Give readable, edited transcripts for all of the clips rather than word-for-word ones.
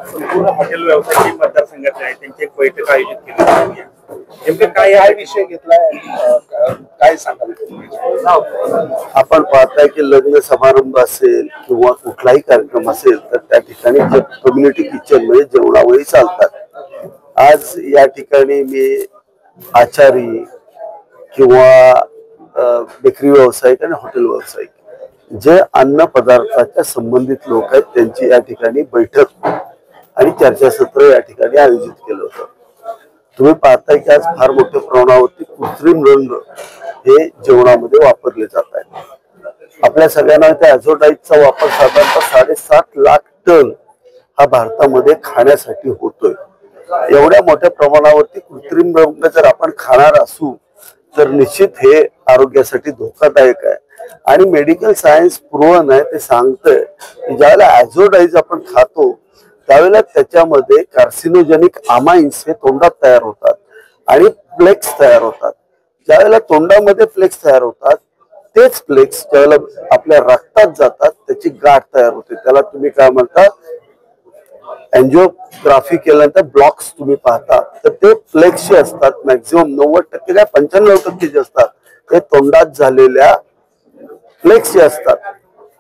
संपूर्ण हॉटेल व्यवसाय मतदारसंघातले आहे त्यांची एक बैठक आयोजित केली होती. नेमकं काय विषय घेतलाय काय सांगाल? आपण पाहताय की लग्न समारंभ असेल किंवा कुठलाही कार्यक्रम असेल तर त्या ठिकाणी जे कम्युनिटी किचन म्हणजे जेवणावळी चालतात. आज या ठिकाणी मी आचारी किंवा बेकरी व्यावसायिक आणि हॉटेल व्यावसायिक जे अन्न पदार्थाच्या संबंधित लोक आहेत त्यांची या ठिकाणी बैठक आणि चर्चासत्र या ठिकाणी आयोजित केलं होतं. तुम्ही पाहताय की आज फार मोठ्या प्रमाणावरती कृत्रिम रंग हे जेवणामध्ये वापरले जात आहेत. आपल्या सगळ्यांना त्या ॲझोडाईजचा वापर साधारणतः 7.5 लाख टन हा भारतामध्ये खाण्यासाठी होतोय. एवढ्या मोठ्या प्रमाणावरती कृत्रिम रंग जर आपण खाणार असू तर निश्चित हे आरोग्यासाठी धोकादायक आहे. आणि मेडिकल सायन्स प्रूव्हन आहे, ते सांगतंय की ज्यावेळेला ॲझोडाईज आपण खातो त्यावेळेला त्याच्यामध्ये कार्सिनोजेनिक अमाइन्स हे तोंडात तयार होतात आणि फ्लेक्स तयार होतात. ज्यावेळेला तोंडामध्ये फ्लेक्स तयार होतात तेच फ्लेक्स ज्यावेळेला आपल्या रक्तात जातात त्याची गाठ तयार होते. त्याला तुम्ही काय म्हणता, एंजिओग्राफी केल्यानंतर ब्लॉक्स तुम्ही पाहता तर ते फ्लेक्स जे असतात मॅक्झिमम 90% काय 95% जे असतात ते तोंडात झालेल्या फ्लेक्स जे असतात.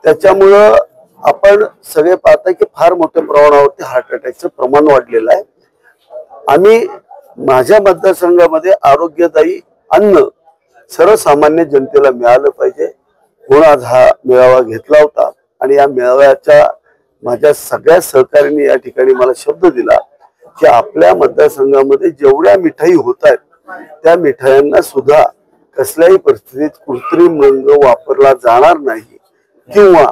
त्याच्यामुळं आपण सगळे पाहताय की फार मोठ्या प्रमाणावरती हार्ट अटॅकचं प्रमाण वाढलेलं आहे. आम्ही माझ्या मतदारसंघामध्ये आरोग्यदायी अन्न सर्वसामान्य जनतेला मिळालं पाहिजे म्हणून आज हा मेळावा घेतला होता. आणि या मेळाव्याच्या माझ्या सगळ्या सहकार्यांनी या ठिकाणी मला शब्द दिला की आपल्या मतदारसंघामध्ये जेवढ्या मिठाई होत आहेत त्या मिठायांना सुद्धा कसल्याही परिस्थितीत कृत्रिम रंग वापरला जाणार नाही. किंवा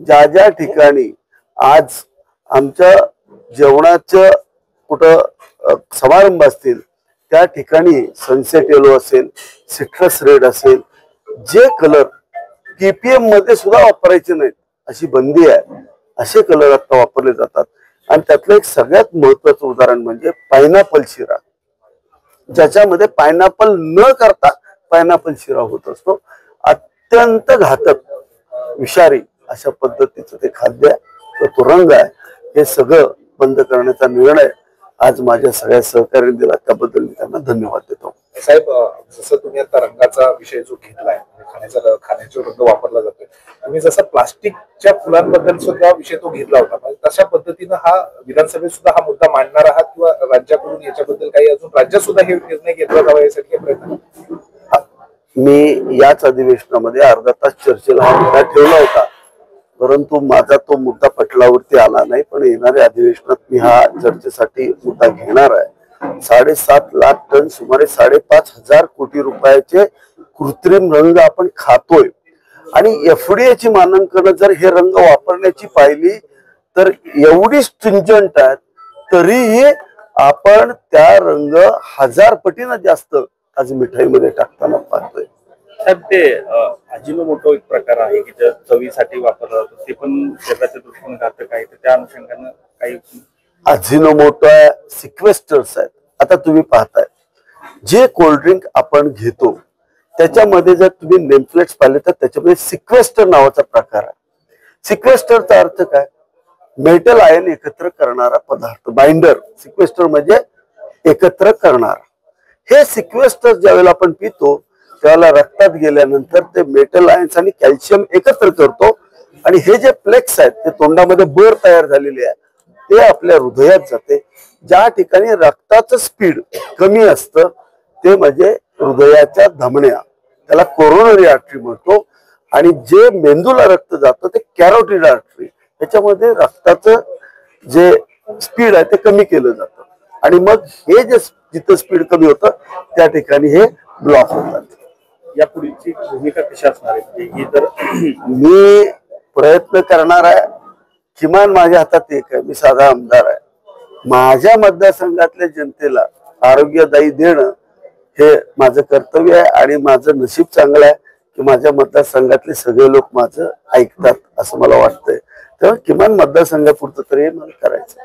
ज्या ज्या ठिकाणी आज आमच्या जेवणाचं कुठं समारंभ असतील त्या ठिकाणी सनसेट येलो असेल, सिट्रस रेड असेल, जे कलर PPM मध्ये सुद्धा वापरायचे नाहीत अशी बंदी आहे, असे कलर आता वापरले जातात. आणि त्यातलं एक सगळ्यात महत्वाचं उदाहरण म्हणजे पायनॅपल शिरा, ज्याच्यामध्ये पायनॅपल न करता पायनॅपल शिरा होत असतो. अत्यंत घातक विषारी अशा पद्धतीचं ते खाद्य तो रंग आहे. हे सगळं बंद करण्याचा निर्णय आज माझ्या सगळ्या सहकार्याने दिला, त्याबद्दल मी त्यांना धन्यवाद देतो. साहेब, जसं तुम्ही आता रंगाचा विषय जो घेतलाय, खाण्याचा रंग वापरला जातोय, तुम्ही जसं प्लास्टिकच्या फुलांबद्दल सुद्धा विषय तो घेतला होता, तशा पद्धतीनं हा विधानसभेत सुद्धा हा मुद्दा मांडणार आहात किंवा राज्याकडून याच्याबद्दल काही अजून राज्यात सुद्धा हे निर्णय घेतला जावा यासाठी प्रयत्न? मी याच अधिवेशनामध्ये अर्धा तास चर्चेला हा मुद्दा ठेवला होता, परंतु माझा तो मुद्दा पटलावरती आला नाही. पण येणाऱ्या अधिवेशनात मी हा चर्चेसाठी मुद्दा घेणार आहे. 7.5 लाख टन सुमारे 5,500 कोटी रुपयाचे कृत्रिम रंग आपण खातोय. आणि FDA ची मानांकन जर हे रंग वापरण्याची पाहिली तर एवढी स्ट्रिंजंट आहेत, तरीही आपण त्या रंग 1000 पटीनं जास्त आज मिठाईमध्ये टाकताना पाहतोय. साहेब, ते अजिनोमोटो एक प्रकार आहे की ज्या चवीसाठी वापरला जातो, ते पण शरीराच्या दृष्टीने घातक आहे, तर त्या अनुषंगानं काही अजिनोमोटो सिक्वेस्टर्स आहेत. आता तुम्ही पाहताय जे कोल्ड्रिंक आपण घेतो त्याच्यामध्ये जर तुम्ही नेमप्लेट्स पाहिले तर त्याच्यामध्ये सिक्वेस्टर नावाचा प्रकार आहे. सिक्वेस्टरचा अर्थ काय? मेटल आयन एकत्र करणारा पदार्थ, बाइंडर. सिक्वेस्टर म्हणजे एकत्र करणारा. हे सिक्वेस्टर ज्यावेळेला आपण पितो त्यावेळेला रक्तात गेल्यानंतर ते मेटल आयन्स आणि कॅल्शियम एकत्र करतो आणि हे जे फ्लेक्स आहेत ते तोंडामध्ये बर तयार झालेले आहे ते आपल्या हृदयात जाते. ज्या ठिकाणी रक्ताचं स्पीड कमी असतं ते म्हणजे हृदयाच्या धमन्या, त्याला कोरोनरी आर्टरी म्हणतो. आणि जे मेंदूला रक्त जातं ते कॅरोटिड आर्टरी, त्याच्यामध्ये रक्ताचं जे स्पीड आहे ते कमी केलं जातं. आणि मग हे जे जिथं स्पीड कमी होतं त्या ठिकाणी हे ब्लॉक होतात. या पुढची भूमिका कशी असणार आहे? तर मी प्रयत्न करणार आहे. किमान माझ्या हातात एक आहे, मी साधा आमदार आहे. माझ्या मतदारसंघातल्या जनतेला आरोग्यदायी देणं हे माझं कर्तव्य आहे. आणि माझं नशीब चांगलं आहे की माझ्या मतदारसंघातले सगळे लोक माझं ऐकतात असं मला वाटतंय. तेव्हा किमान मतदारसंघापुरतं तरी मला करायचं.